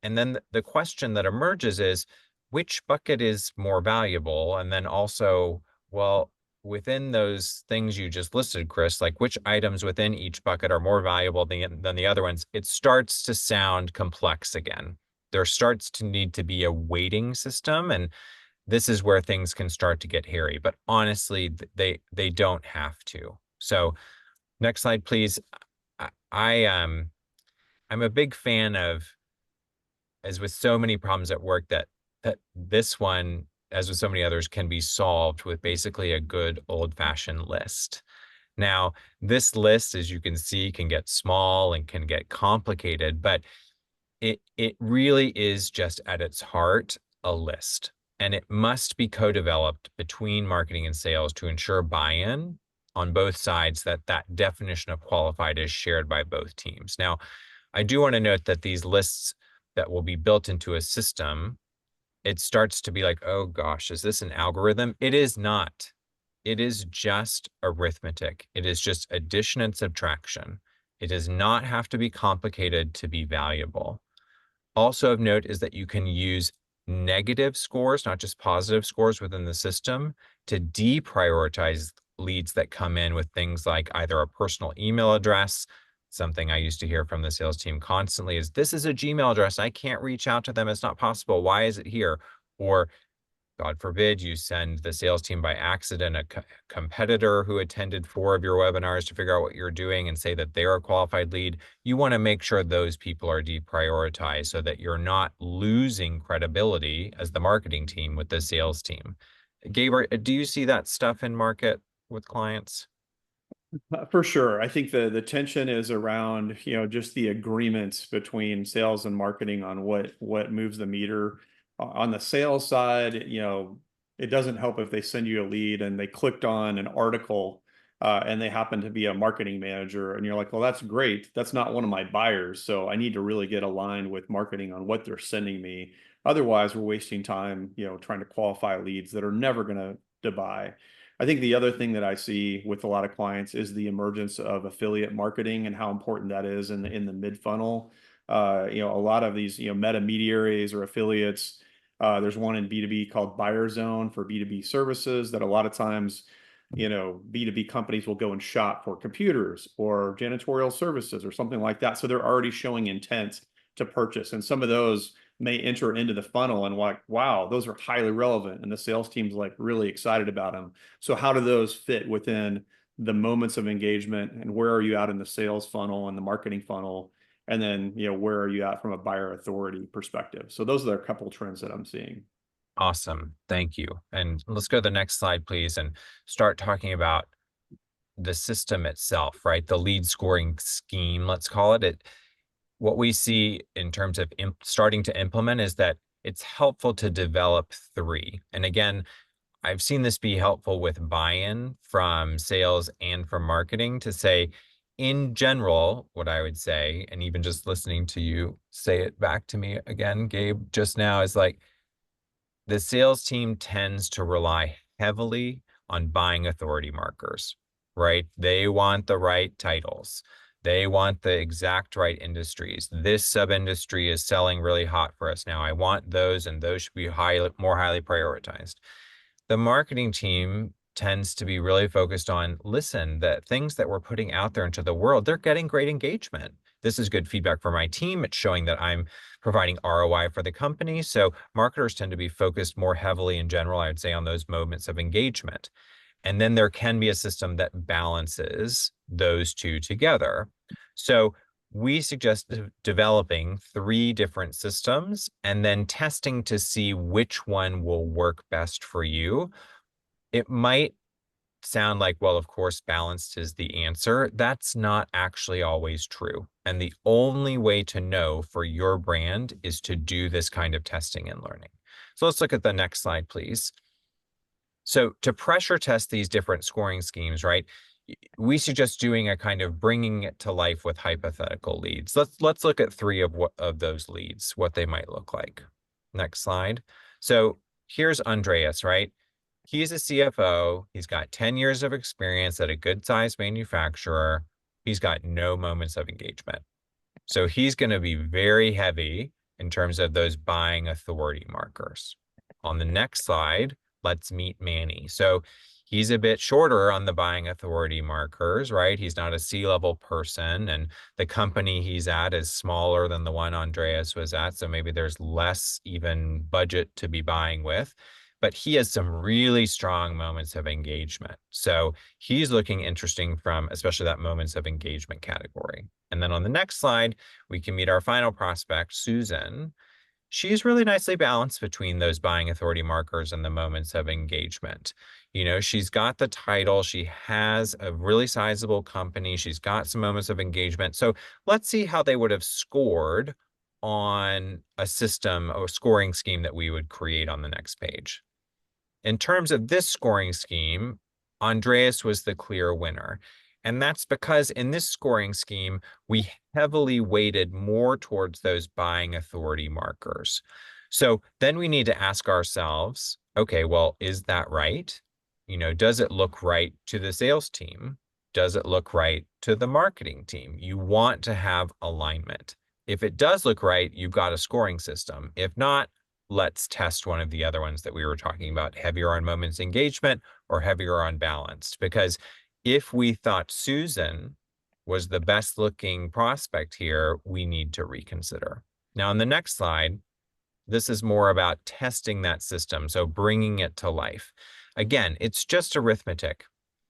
And then the question that emerges is, which bucket is more valuable? And then also, well, within those things you just listed, Chris, like which items within each bucket are more valuable than the other ones? It starts to sound complex again. There starts to need to be a weighting system, and this is where things can start to get hairy. But honestly, they don't have to. So next slide, please. I'm a big fan of, as with so many problems at work, that this one, as with so many others, can be solved with basically a good old-fashioned list. Now, this list, as you can see, can get small and can get complicated, but it really is just at its heart a list. And it must be co-developed between marketing and sales to ensure buy-in on both sides, that definition of qualified is shared by both teams. Now, I do want to note that these lists that will be built into a system, it starts to be like, oh gosh, is this an algorithm? It is not. It is just arithmetic. It is just addition and subtraction. It does not have to be complicated to be valuable. Also of note is that you can use negative scores, not just positive scores within the system, to deprioritize leads that come in with things like either a personal email address. Something I used to hear from the sales team constantly is, this is a Gmail address. I can't reach out to them. It's not possible. Why is it here? Or God forbid you send the sales team by accident a competitor who attended 4 of your webinars to figure out what you're doing and say that they're a qualified lead. You want to make sure those people are deprioritized so that you're not losing credibility as the marketing team with the sales team. Gabe, do you see that stuff in market with clients? For sure. I think the tension is around, just the agreements between sales and marketing on what moves the meter. On the sales side, it doesn't help if they send you a lead and they clicked on an article and they happen to be a marketing manager and you're like, well, that's great. That's not one of my buyers. So I need to really get aligned with marketing on what they're sending me. Otherwise, we're wasting time, trying to qualify leads that are never going to buy. I think the other thing that I see with a lot of clients is the emergence of affiliate marketing and how important that is in the mid funnel. A lot of these meta mediaries or affiliates. There's one in B2B called Buyer Zone for B2B services that a lot of times B2B companies will go and shop for computers or janitorial services or something like that. So they're already showing intent to purchase, and some of those may enter into the funnel and like, wow, those are highly relevant. And the sales team's like really excited about them. So how do those fit within the moments of engagement, and where are you at in the sales funnel and the marketing funnel? And then, where are you at from a buyer authority perspective? So those are a couple of trends that I'm seeing. Awesome. Thank you. And let's go to the next slide, please, and start talking about the system itself, right? The lead scoring scheme, let's call it. What we see in terms of starting to implement is that it's helpful to develop 3. And again, I've seen this be helpful with buy-in from sales and from marketing to say, in general, what I would say, and even just listening to you say it back to me again, Gabe, just now, is like the sales team tends to rely heavily on buying authority markers, right? They want the right titles. They want the exact right industries. This sub-industry is selling really hot for us now. I want those, and those should be more highly prioritized. The marketing team tends to be really focused on, listen, the things that we're putting out there into the world, they're getting great engagement. This is good feedback for my team. It's showing that I'm providing ROI for the company. So marketers tend to be focused more heavily in general, I would say, on those moments of engagement. And then there can be a system that balances those two together. So we suggest developing 3 different systems and then testing to see which one will work best for you. It might sound like, well, of course, balanced is the answer. That's not actually always true. And the only way to know for your brand is to do this kind of testing and learning. So let's look at the next slide, please. So to pressure test these different scoring schemes, right, we suggest doing a kind of bringing it to life with hypothetical leads. Let's look at 3 of those leads, what they might look like. Next slide. So here's Andreas, right? He's a CFO. He's got 10 years of experience at a good-sized manufacturer. He's got no moments of engagement. So he's going to be very heavy in terms of those buying authority markers. On the next slide, let's meet Manny. So he's a bit shorter on the buying authority markers, right? He's not a C-level person, and the company he's at is smaller than the one Andreas was at. So maybe there's less even budget to be buying with. But he has some really strong moments of engagement. So he's looking interesting from especially that moments of engagement category. And then on the next slide, we can meet our final prospect, Susan. She's really nicely balanced between those buying authority markers and the moments of engagement. You know, she's got the title, she has a really sizable company, she's got some moments of engagement. So let's see how they would have scored on a system or scoring scheme that we would create on the next page. In terms of this scoring scheme, Andreas was the clear winner. And that's because in this scoring scheme, we heavily weighted more towards those buying authority markers. So then we need to ask ourselves, okay, well, is that right? You know, does it look right to the sales team? Does it look right to the marketing team? You want to have alignment. If it does look right, you've got a scoring system. If not, let's test one of the other ones that we were talking about, heavier on moments engagement or heavier on balanced. Because if we thought Susan was the best looking prospect here, we need to reconsider. Now, on the next slide, this is more about testing that system, so bringing it to life. Again, it's just arithmetic.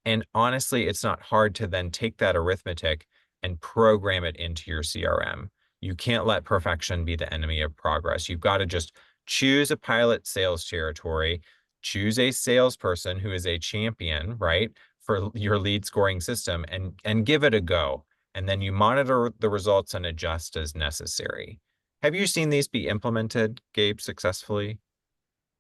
And honestly, it's not hard to then take that arithmetic and program it into your CRM. You can't let perfection be the enemy of progress. You've got to just choose a pilot sales territory, choose a salesperson who is a champion, right, for your lead scoring system, and give it a go. And then you monitor the results and adjust as necessary. Have you seen these be implemented, Gabe, successfully?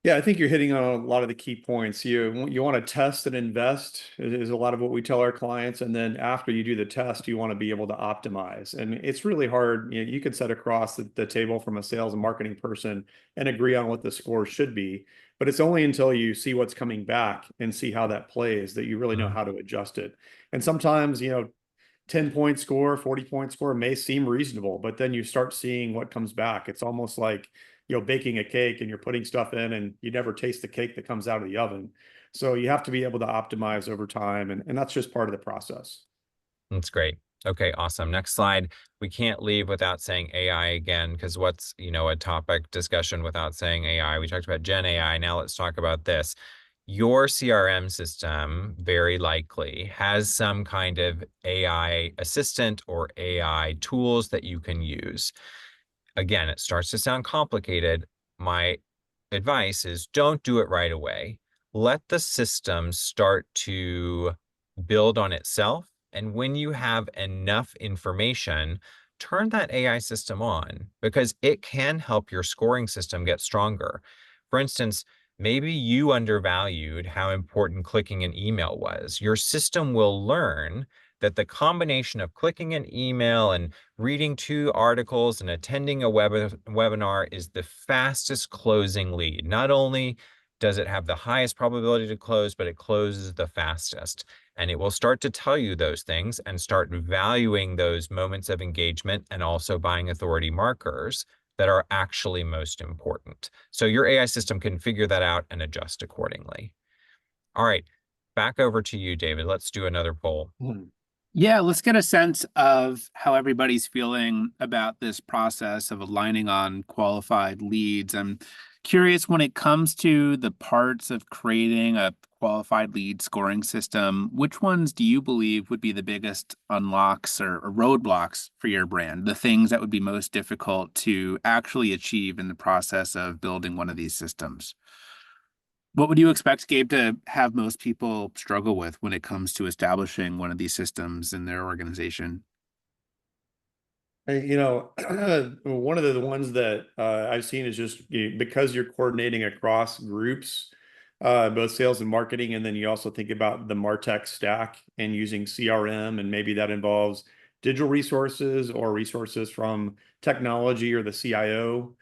Yeah, I think you're hitting on a lot of the key points. You want to test and invest is a lot of what we tell our clients. And then after you do the test, you want to be able to optimize. And it's really hard. You know, you could set across the table from a sales and marketing person and agree on what the score should be. But it's only until you see what's coming back and see how that plays that you really know how to adjust it. And sometimes, 10-point score, 40-point score may seem reasonable, but then you start seeing what comes back. It's almost like, baking a cake and you're putting stuff in and you never taste the cake that comes out of the oven. So you have to be able to optimize over time. And that's just part of the process. That's great. Okay, awesome. Next slide. We can't leave without saying AI again, because what's, a topic discussion without saying AI? We talked about Gen AI. Now let's talk about this. Your CRM system very likely has some kind of AI assistant or AI tools that you can use. Again, it starts to sound complicated. My advice is don't do it right away. Let the system start to build on itself. And when you have enough information, turn that AI system on, because it can help your scoring system get stronger. For instance, maybe you undervalued how important clicking an email was. Your system will learn that the combination of clicking an email and reading 2 articles and attending a webinar is the fastest closing lead. Not only does it have the highest probability to close, but it closes the fastest. And it will start to tell you those things and start valuing those moments of engagement and also buying authority markers that are actually most important. So your AI system can figure that out and adjust accordingly. All right, back over to you, David. Let's do another poll. Yeah, let's get a sense of how everybody's feeling about this process of aligning on qualified leads. I'm curious, when it comes to the parts of creating a qualified lead scoring system, which ones do you believe would be the biggest unlocks or roadblocks for your brand? The things that would be most difficult to actually achieve in the process of building one of these systems? What would you expect, Gabe, to have most people struggle with when it comes to establishing one of these systems in their organization? You know, one of the ones that I've seen is just because you're coordinating across groups, both sales and marketing, and then you also think about the MarTech stack and using CRM, and maybe that involves digital resources or resources from technology or the CIO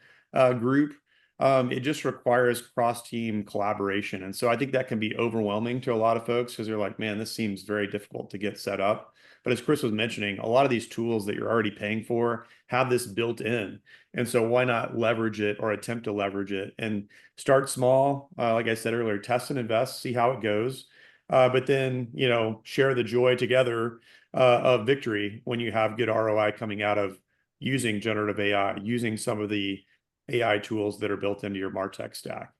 group. It just requires cross-team collaboration. And so I think that can be overwhelming to a lot of folks because they're like, man, this seems very difficult to get set up. But as Chris was mentioning, a lot of these tools that you're already paying for have this built in. And so why not leverage it or attempt to leverage it and start small? Like I said earlier, test and invest, see how it goes. But then, share the joy together of victory when you have good ROI coming out of using generative AI, using some of the AI tools that are built into your MarTech stack.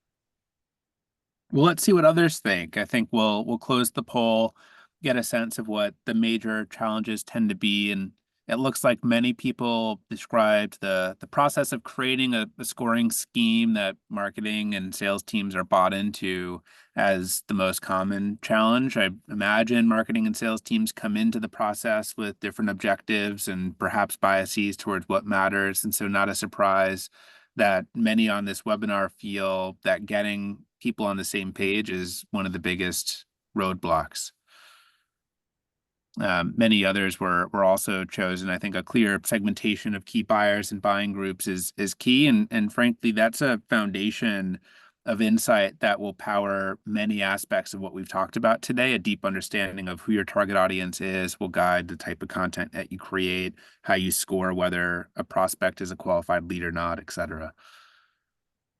Well, let's see what others think. I think we'll close the poll, get a sense of what the major challenges tend to be, and it looks like many people described the process of creating a scoring scheme that marketing and sales teams are bought into as the most common challenge. I imagine marketing and sales teams come into the process with different objectives and perhaps biases towards what matters, and so not a surprise that many on this webinar feel that getting people on the same page is one of the biggest roadblocks. Many others were also chosen. I think a clear segmentation of key buyers and buying groups is key, and frankly, that's a foundation of insight that will power many aspects of what we've talked about today. A deep understanding of who your target audience is will guide the type of content that you create, how you score whether a prospect is a qualified lead or not, et cetera.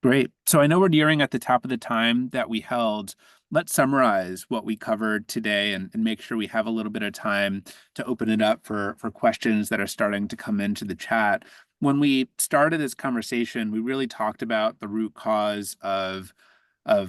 Great. So I know we're nearing at the top of the time that we held. Let's summarize what we covered today and make sure we have a little bit of time to open it up for questions that are starting to come into the chat. When we started this conversation, we really talked about the root cause of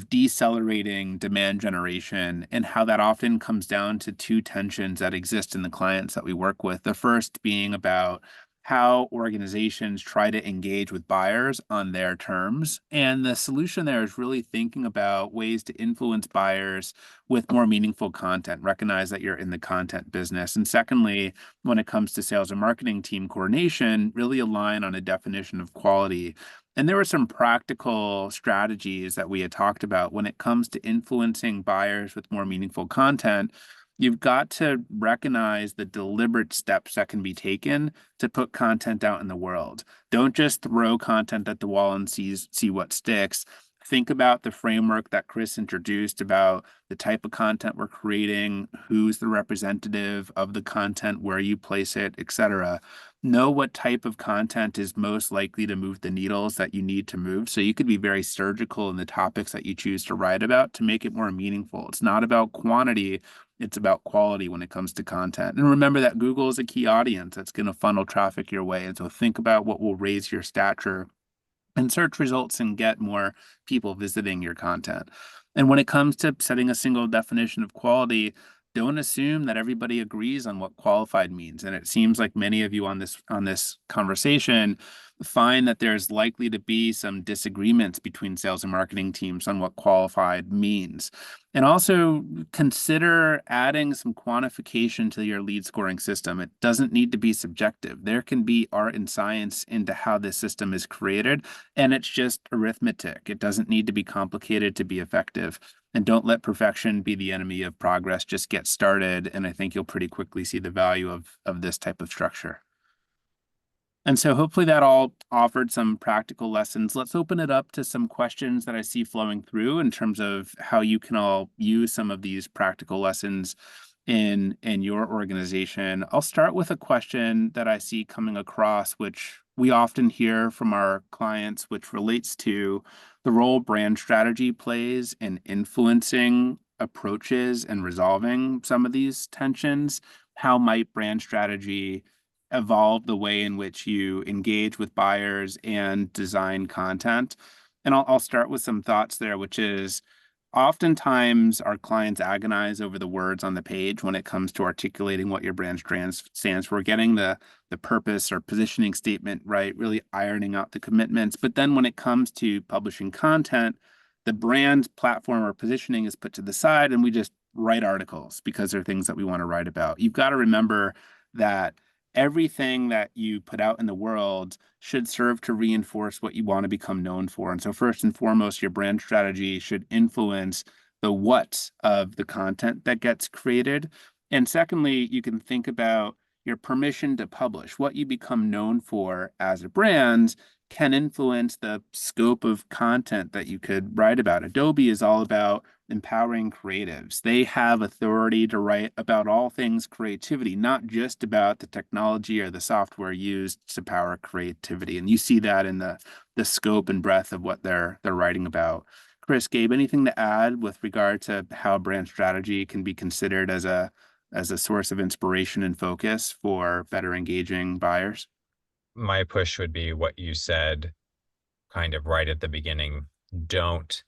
decelerating demand generation and how that often comes down to two tensions that exist in the clients that we work with. The first being about how organizations try to engage with buyers on their terms. And the solution there is really thinking about ways to influence buyers with more meaningful content, recognize that you're in the content business. And secondly, when it comes to sales and marketing team coordination, really align on a definition of quality. And there were some practical strategies that we had talked about when it comes to influencing buyers with more meaningful content. You've got to recognize the deliberate steps that can be taken to put content out in the world. Don't just throw content at the wall and see what sticks. Think about the framework that Chris introduced about the type of content we're creating, who's the representative of the content, where you place it, etc. Know what type of content is most likely to move the needles that you need to move. So you could be very surgical in the topics that you choose to write about to make it more meaningful. It's not about quantity. It's about quality when it comes to content. And remember that Google is a key audience that's going to funnel traffic your way. And so think about what will raise your stature and search results and get more people visiting your content. And when it comes to setting a single definition of quality, don't assume that everybody agrees on what qualified means. And it seems like many of you on this conversation find that there's likely to be some disagreements between sales and marketing teams on what qualified means. And also consider adding some quantification to your lead scoring system. It doesn't need to be subjective. There can be art and science into how this system is created, and it's just arithmetic. It doesn't need to be complicated to be effective. And don't let perfection be the enemy of progress. Just get started. And I think you'll pretty quickly see the value of this type of structure. And so hopefully that all offered some practical lessons. Let's open it up to some questions that I see flowing through in terms of how you can all use some of these practical lessons in your organization. I'll start with a question that I see coming across, which we often hear from our clients, which relates to the role brand strategy plays in influencing approaches and resolving some of these tensions. How might brand strategy evolve the way in which you engage with buyers and design content? And I'll start with some thoughts there, which is oftentimes our clients agonize over the words on the page when it comes to articulating what your brand stands for, getting the purpose or positioning statement right, really ironing out the commitments. But then when it comes to publishing content, the brand platform or positioning is put to the side and we just write articles because they're things that we want to write about. You've got to remember that everything that you put out in the world should serve to reinforce what you want to become known for. And so first and foremost, your brand strategy should influence the what of the content that gets created. And secondly, you can think about your permission to publish. What you become known for as a brand can influence the scope of content that you could write about. Adobe is all about empowering creatives. They have authority to write about all things creativity, not just about the technology or the software used to power creativity. And you see that in the scope and breadth of what they're writing about. Chris, Gabe, anything to add with regard to how brand strategy can be considered as a source of inspiration and focus for better engaging buyers? My push would be what you said kind of right at the beginning. Don't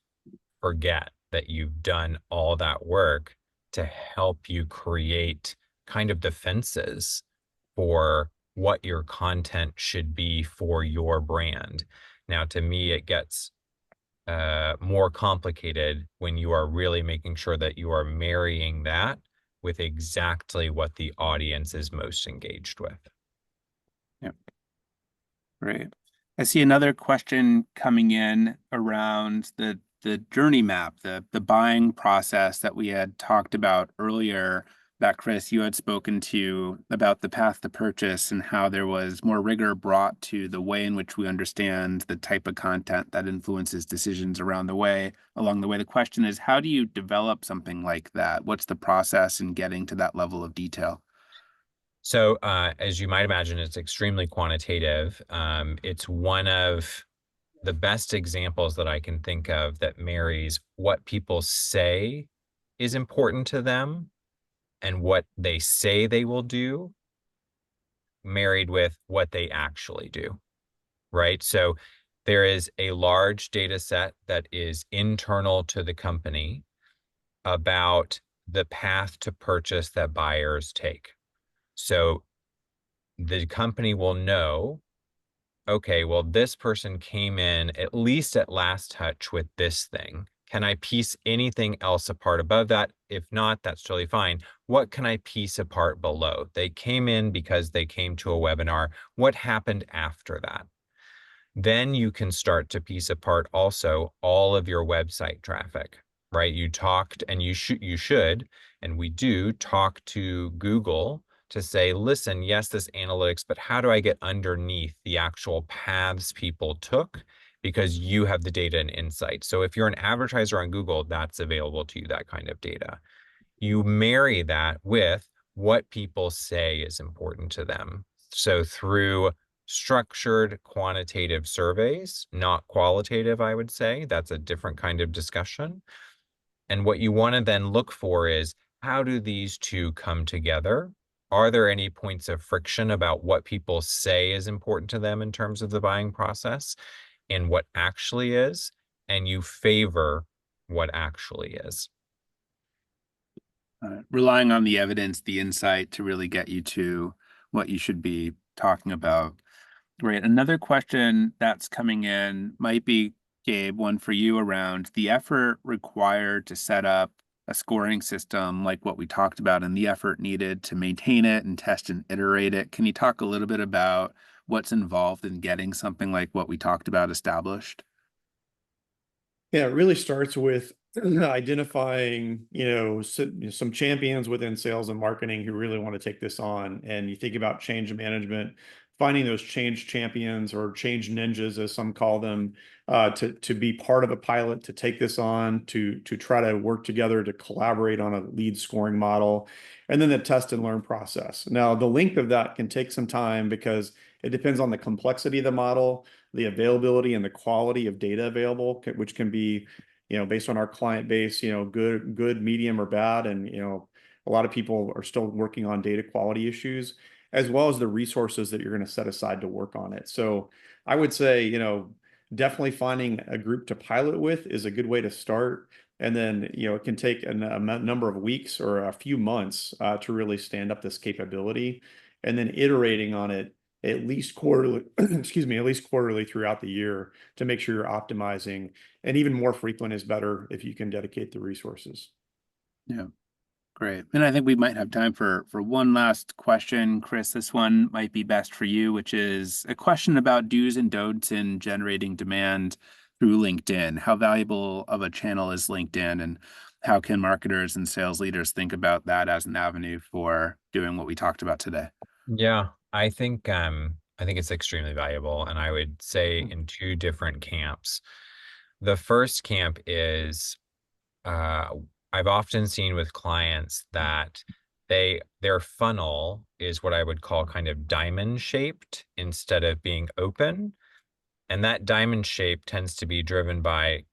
forget that you've done all that work to help you create kind of defenses for what your content should be for your brand. Now, to me, it gets more complicated when you are really making sure that you are marrying that with exactly what the audience is most engaged with. Yep. Great. I see another question coming in around the journey map, the buying process that we had talked about earlier, that Chris, you had spoken to about the path to purchase and how there was more rigor brought to the way in which we understand the type of content that influences decisions along the way. The question is, how do you develop something like that? What's the process in getting to that level of detail? So as you might imagine, it's extremely quantitative. It's one of the best examples that I can think of that marries what people say is important to them and what they say they will do, married with what they actually do, right? So there is a large data set that is internal to the company about the path to purchase that buyers take. So the company will know, okay, well, this person came in at least at last touch with this thing. Can I piece anything else apart above that? If not, that's totally fine. What can I piece apart below? They came in because they came to a webinar. What happened after that? Then you can start to piece apart also all of your website traffic, right? You talked, and you should, and we do talk to Google to say, listen, yes, this analytics, but how do I get underneath the actual paths people took? Because you have the data and insight. So if you're an advertiser on Google, that's available to you, that kind of data. You marry that with what people say is important to them. So through structured quantitative surveys, not qualitative, I would say, that's a different kind of discussion. And what you want to then look for is, how do these two come together? Are there any points of friction about what people say is important to them in terms of the buying process and what actually is? And you favor what actually is. Relying on the evidence, the insight to really get you to what you should be talking about. Great. Another question that's coming in might be, Gabe, one for you around the effort required to set up a scoring system like what we talked about and the effort needed to maintain it and test and iterate it. Can you talk a little bit about what's involved in getting something like what we talked about established? Yeah, it really starts with identifying, some champions within sales and marketing who really want to take this on. And you think about change management, finding those change champions or change ninjas, as some call them, to be part of a pilot, to take this on, to try to work together, to collaborate on a lead scoring model, and then the test and learn process. Now, the length of that can take some time because it depends on the complexity of the model, the availability and the quality of data available, which can be, based on our client base, good, medium, or bad. And, a lot of people are still working on data quality issues, as well as the resources that you're going to set aside to work on it. So I would say, definitely finding a group to pilot with is a good way to start. And then, it can take a number of weeks or a few months to really stand up this capability, and then iterating on it at least quarterly, at least quarterly throughout the year to make sure you're optimizing. And even more frequent is better if you can dedicate the resources. Yeah, great. And I think we might have time for one last question. Chris, this one might be best for you, which is a question about do's and don'ts in generating demand through LinkedIn. How valuable of a channel is LinkedIn, and how can marketers and sales leaders think about that as an avenue for doing what we talked about today? Yeah, I think it's extremely valuable, and I would say in two different camps. The first camp is I've often seen with clients that their funnel is what I would call kind of diamond shaped instead of being open. And that diamond shape tends to be driven by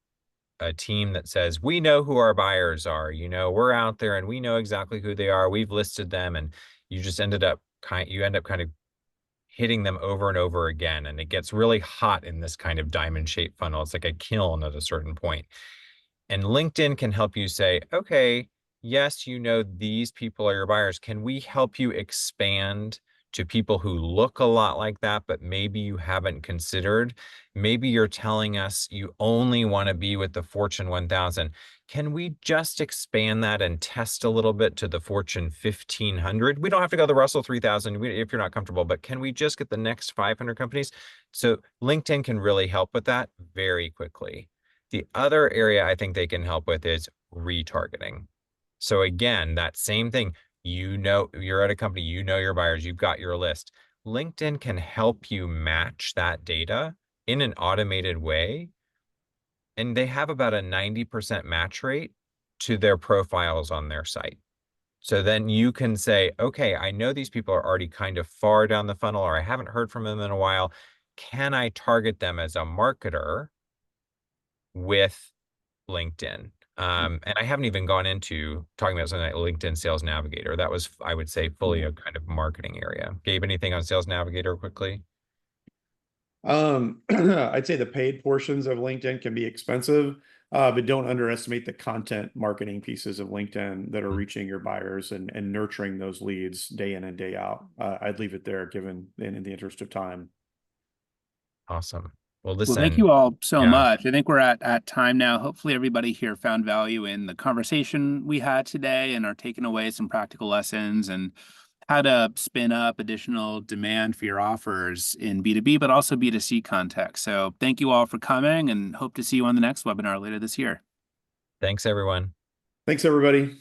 a team that says, we know who our buyers are, we're out there and we know exactly who they are. We've listed them, and you just end up kind of hitting them over and over again. And it gets really hot in this kind of diamond shaped funnel. It's like a kiln at a certain point. And LinkedIn can help you say, okay, yes, these people are your buyers. Can we help you expand to people who look a lot like that, but maybe you haven't considered? Maybe you're telling us you only want to be with the Fortune 1000. Can we just expand that and test a little bit to the Fortune 1500? We don't have to go to the Russell 3000 if you're not comfortable, but can we just get the next 500 companies? So LinkedIn can really help with that very quickly. The other area I think they can help with is retargeting. So again, that same thing, you're at a company, your buyers, you've got your list. LinkedIn can help you match that data in an automated way. And they have about a 90% match rate to their profiles on their site. So then you can say, okay, I know these people are already kind of far down the funnel, or I haven't heard from them in a while. Can I target them as a marketer with LinkedIn? And I haven't even gone into talking about something like LinkedIn Sales Navigator. That was, I would say, fully a kind of marketing area. Gabe, anything on Sales Navigator quickly? I'd say the paid portions of LinkedIn can be expensive, but don't underestimate the content marketing pieces of LinkedIn that are reaching your buyers and nurturing those leads day in and day out. I'd leave it there, given in the interest of time. Awesome. Well, thank you all so Yeah. much. I think we're at time now. Hopefully everybody here found value in the conversation we had today and are taking away some practical lessons and how to spin up additional demand for your offers in B2B, but also B2C context. So thank you all for coming, and hope to see you on the next webinar later this year. Thanks, everyone. Thanks, everybody.